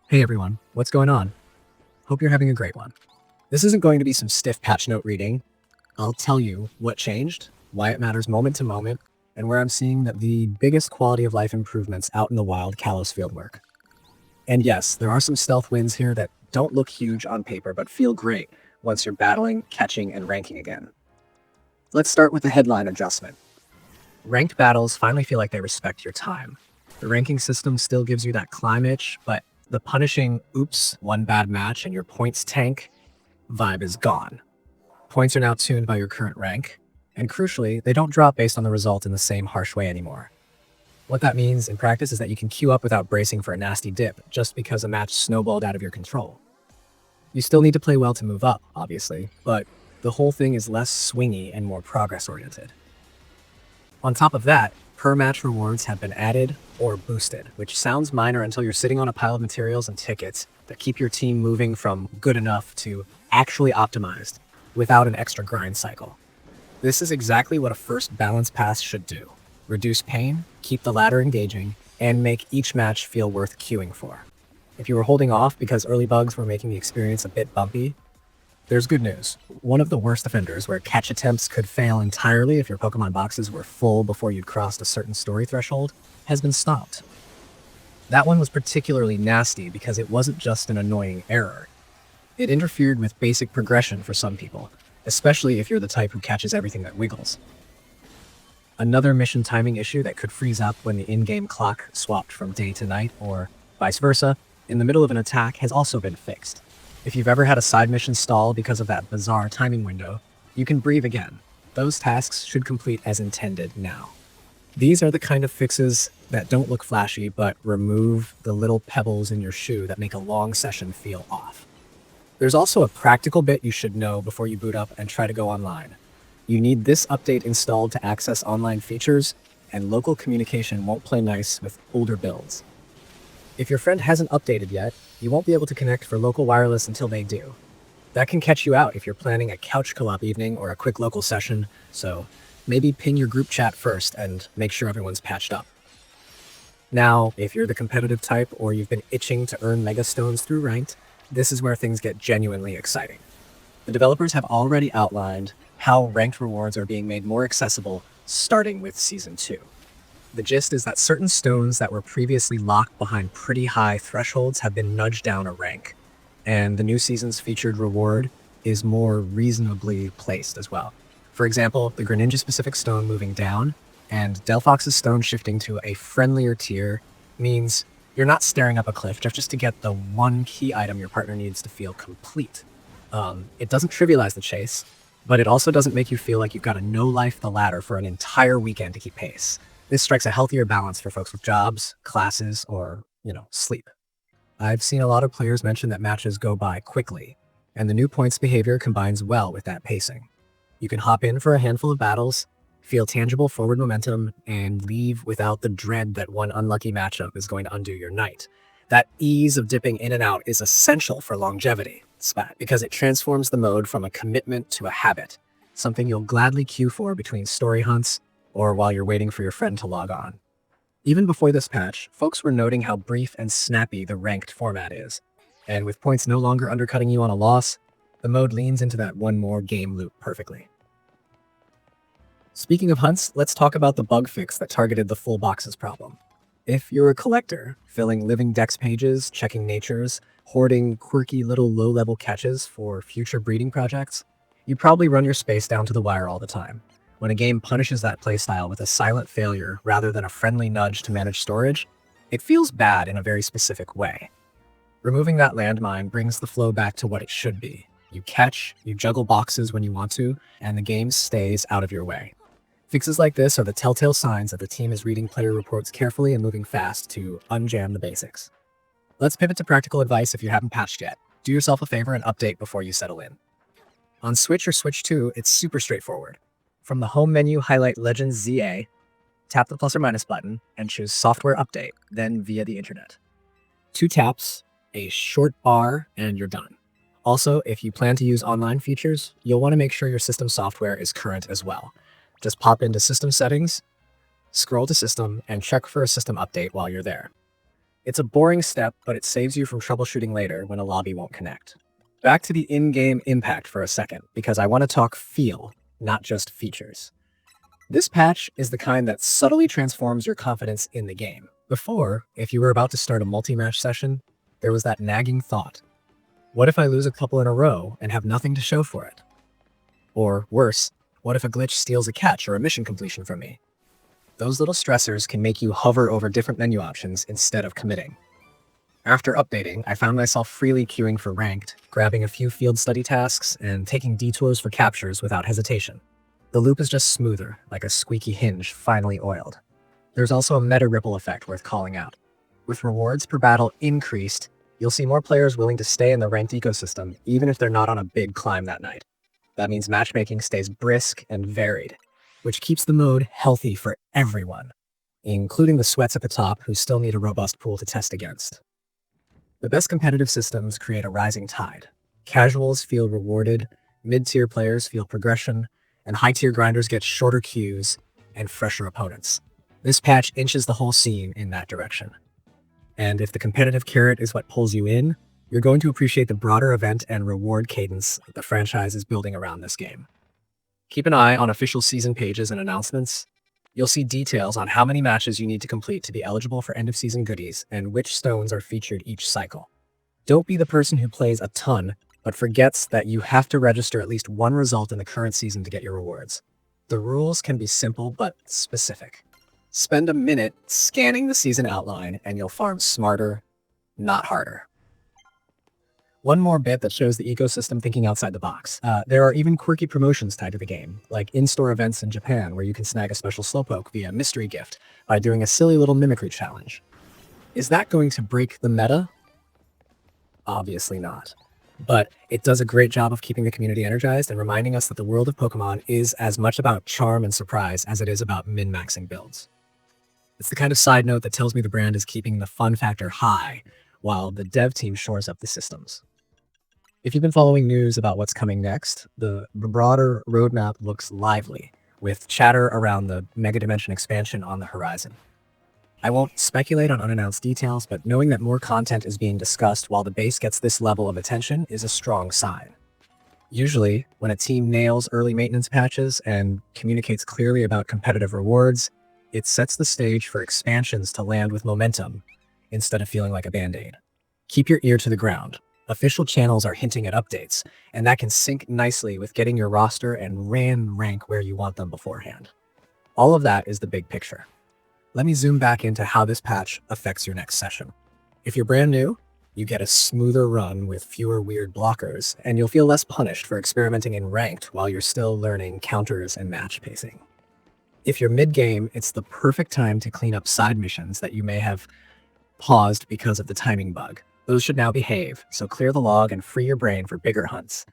Hey everyone, what's going on? Hope you're having a great one. This isn't going to be some stiff patch note reading. I'll tell you what changed, why it matters moment to moment, and where I'm seeing that the biggest quality of life improvements out in the wild Kalos fieldwork. And yes, there are some stealth wins here that don't look huge on paper, but feel great once you're battling, catching, and ranking again. Let's start with the headline adjustment. Ranked battles finally feel like they respect your time. The ranking system still gives you that climb itch, but the punishing, oops, one bad match and your points tank vibe is gone. Points are now tuned by your current rank, and crucially, they don't drop based on the result in the same harsh way anymore. What that means in practice is that you can queue up without bracing for a nasty dip just because a match snowballed out of your control. You still need to play well to move up, obviously, but the whole thing is less swingy and more progress-oriented. On top of that, per-match rewards have been added or boosted, which sounds minor until you're sitting on a pile of materials and tickets that keep your team moving from good enough to actually optimized without an extra grind cycle. This is exactly what a first balance pass should do. Reduce pain, keep the ladder engaging, and make each match feel worth queuing for. If you were holding off because early bugs were making the experience a bit bumpy, there's good news. One of the worst offenders, where catch attempts could fail entirely if your Pokemon boxes were full before you'd crossed a certain story threshold, has been stopped. That one was particularly nasty because it wasn't just an annoying error. It interfered with basic progression for some people, especially if you're the type who catches everything that wiggles. Another mission timing issue that could freeze up when the in-game clock swapped from day to night, or vice versa, in the middle of an attack has also been fixed. If you've ever had a side mission stall because of that bizarre timing window, you can breathe again. Those tasks should complete as intended now. These are the kind of fixes that don't look flashy, but remove the little pebbles in your shoe that make a long session feel off. There's also a practical bit you should know before you boot up and try to go online. You need this update installed to access online features, and local communication won't play nice with older builds. If your friend hasn't updated yet, you won't be able to connect for local wireless until they do. That can catch you out if you're planning a couch co-op evening or a quick local session, so maybe ping your group chat first and make sure everyone's patched up. Now, if you're the competitive type or you've been itching to earn Mega Stones through Ranked, this is where things get genuinely exciting. The developers have already outlined how Ranked rewards are being made more accessible, starting with Season 2. The gist is that certain stones that were previously locked behind pretty high thresholds have been nudged down a rank, and the new season's featured reward is more reasonably placed as well. For example, the Greninja-specific stone moving down, and Delphox's stone shifting to a friendlier tier means you're not staring up a cliff just to get the one key item your partner needs to feel complete. It doesn't trivialize the chase, but it also doesn't make you feel like you've got to no-life the ladder for an entire weekend to keep pace. This strikes a healthier balance for folks with jobs, classes, or, sleep. I've seen a lot of players mention that matches go by quickly, and the new points behavior combines well with that pacing. You can hop in for a handful of battles, feel tangible forward momentum, and leave without the dread that one unlucky matchup is going to undo your night. That ease of dipping in and out is essential for longevity, Spat, because it transforms the mode from a commitment to a habit, something you'll gladly queue for between story hunts or while you're waiting for your friend to log on. Even before this patch, folks were noting how brief and snappy the ranked format is, and with points no longer undercutting you on a loss, the mode leans into that one more game loop perfectly. Speaking of hunts, let's talk about the bug fix that targeted the full boxes problem. If you're a collector, filling living dex pages, checking natures, hoarding quirky little low-level catches for future breeding projects, you probably run your space down to the wire all the time. When a game punishes that playstyle with a silent failure rather than a friendly nudge to manage storage, it feels bad in a very specific way. Removing that landmine brings the flow back to what it should be. You catch, you juggle boxes when you want to, and the game stays out of your way. Fixes like this are the telltale signs that the team is reading player reports carefully and moving fast to unjam the basics. Let's pivot to practical advice if you haven't patched yet. Do yourself a favor and update before you settle in. On Switch or Switch 2, it's super straightforward. From the home menu, highlight Legends ZA, tap the plus or minus button, and choose Software Update, then via the internet. 2 taps, a short bar, and you're done. Also, if you plan to use online features, you'll want to make sure your system software is current as well. Just pop into System Settings, scroll to System, and check for a system update while you're there. It's a boring step, but it saves you from troubleshooting later when a lobby won't connect. Back to the in-game impact for a second, because I want to talk feel, not just features. This patch is the kind that subtly transforms your confidence in the game. Before, if you were about to start a multi-match session, there was that nagging thought. What if I lose a couple in a row and have nothing to show for it? Or worse, what if a glitch steals a catch or a mission completion from me? Those little stressors can make you hover over different menu options instead of committing. After updating, I found myself freely queuing for ranked, grabbing a few field study tasks, and taking detours for captures without hesitation. The loop is just smoother, like a squeaky hinge finally oiled. There's also a meta ripple effect worth calling out. With rewards per battle increased, you'll see more players willing to stay in the ranked ecosystem, even if they're not on a big climb that night. That means matchmaking stays brisk and varied, which keeps the mode healthy for everyone, including the sweats at the top who still need a robust pool to test against. The best competitive systems create a rising tide. Casuals feel rewarded, mid-tier players feel progression, and high-tier grinders get shorter queues and fresher opponents. This patch inches the whole scene in that direction. And if the competitive carrot is what pulls you in, you're going to appreciate the broader event and reward cadence the franchise is building around this game. Keep an eye on official season pages and announcements. You'll see details on how many matches you need to complete to be eligible for end-of-season goodies and which stones are featured each cycle. Don't be the person who plays a ton, but forgets that you have to register at least one result in the current season to get your rewards. The rules can be simple but specific. Spend a minute scanning the season outline and you'll farm smarter, not harder. One more bit that shows the ecosystem thinking outside the box. There are even quirky promotions tied to the game, like in-store events in Japan where you can snag a special Slowpoke via mystery gift by doing a silly little mimicry challenge. Is that going to break the meta? Obviously not. But it does a great job of keeping the community energized and reminding us that the world of Pokemon is as much about charm and surprise as it is about min-maxing builds. It's the kind of side note that tells me the brand is keeping the fun factor high while the dev team shores up the systems. If you've been following news about what's coming next, the broader roadmap looks lively, with chatter around the Mega Dimension expansion on the horizon. I won't speculate on unannounced details, but knowing that more content is being discussed while the base gets this level of attention is a strong sign. Usually, when a team nails early maintenance patches and communicates clearly about competitive rewards, it sets the stage for expansions to land with momentum instead of feeling like a band-aid. Keep your ear to the ground. Official channels are hinting at updates, and that can sync nicely with getting your roster and rank where you want them beforehand. All of that is the big picture. Let me zoom back into how this patch affects your next session. If you're brand new, you get a smoother run with fewer weird blockers, and you'll feel less punished for experimenting in ranked while you're still learning counters and match pacing. If you're mid-game, it's the perfect time to clean up side missions that you may have paused because of the timing bug. Those should now behave, so clear the log and free your brain for bigger hunts.